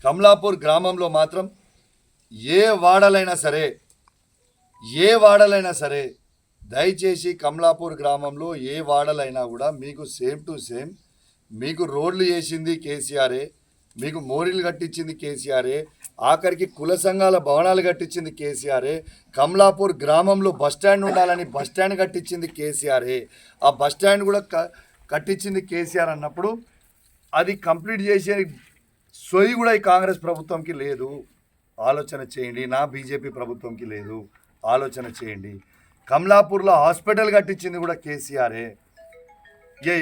కమలాపూర్ గ్రామంలో మాత్రం ఏ వాడలైనా సరే దయచేసి కమలాపూర్ గ్రామంలో ఏ వాడలైనా కూడా మీకు సేమ్ టు సేమ్ మీకు రోడ్లు చేసింది కేసీఆరే, మీకు మోరీలు కట్టించింది కేసీఆరే, ఆఖరికి కుల సంఘాల భవనాలు కట్టించింది కేసీఆరే, కమలాపూర్ గ్రామంలో బస్టాండ్ ఉండాలని బస్టాండ్ కట్టించింది కేసీఆరే, ఆ బస్టాండ్ కూడా కట్టించింది కేసీఆర్ అన్నప్పుడు అది కంప్లీట్ చేసే సొయ్యి కూడా ఈ కాంగ్రెస్ ప్రభుత్వంకి లేదు. ఆలోచన చేయండి. నా బీజేపీ ప్రభుత్వంకి లేదు. ఆలోచన చేయండి. కమలాపూర్లో హాస్పిటల్ కట్టించింది కూడా కేసీఆరే.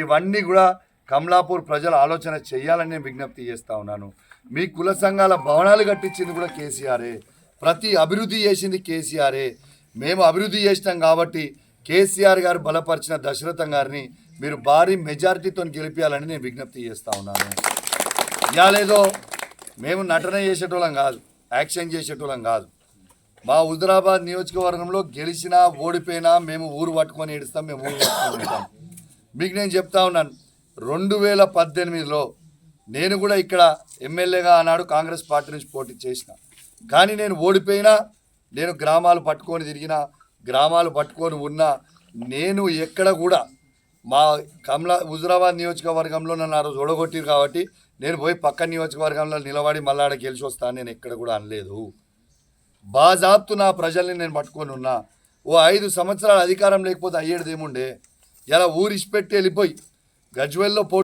ఇవన్నీ కూడా కమలాపూర్ ప్రజలు ఆలోచన చేయాలని నేను విజ్ఞప్తి చేస్తూ ఉన్నాను. మీ కుల సంఘాల భవనాలు కట్టించింది కూడా కేసీఆరే. ప్రతి అభివృద్ధి చేసింది కేసీఆరే. మేము అభివృద్ధి చేసినాం కాబట్టి కేసీఆర్ గారు బలపరిచిన దశరథం గారిని మీరు భారీ మెజారిటీతో గెలిపించాలని నేను విజ్ఞప్తి చేస్తూ ఉన్నాను. ఇవాళేదో మేము నటన చేసేటోళ్ళం కాదు, యాక్షన్ చేసేటోళ్ళం కాదు. మా హుజురాబాద్ నియోజకవర్గంలో గెలిచినా ఓడిపోయినా మేము ఊరు పట్టుకొని ఏడుస్తాం, మేము ఊరు పట్టుకొని ఉంటాం. మీకు నేను చెప్తా ఉన్నాను, 2018లో నేను కూడా ఇక్కడ ఎమ్మెల్యేగా ఆనాడు కాంగ్రెస్ పార్టీ నుంచి పోటీ చేసిన. కానీ నేను ఓడిపోయినా, నేను గ్రామాలు పట్టుకొని తిరిగినా, గ్రామాలు పట్టుకొని ఉన్నా, నేను ఎక్కడ కూడా మా హుజురాబాద్ నియోజకవర్గంలో నన్ను ఆ రోజు ఓడగొట్టిరు కాబట్టి నేను పోయి పక్క నియోజకవర్గంలో నిలబడి మళ్ళాడ గెలిచి వస్తాను నేను ఎక్కడ కూడా అనలేదు. బాజాబ్తు నా ప్రజల్ని నేను పట్టుకొని ఉన్నా. ఓ 5 సంవత్సరాల అధికారం లేకపోతే అయ్యేది ఏముండే. ఇలా ఊరిసిపెట్టి వెళ్ళిపోయి గజ్వేల్లో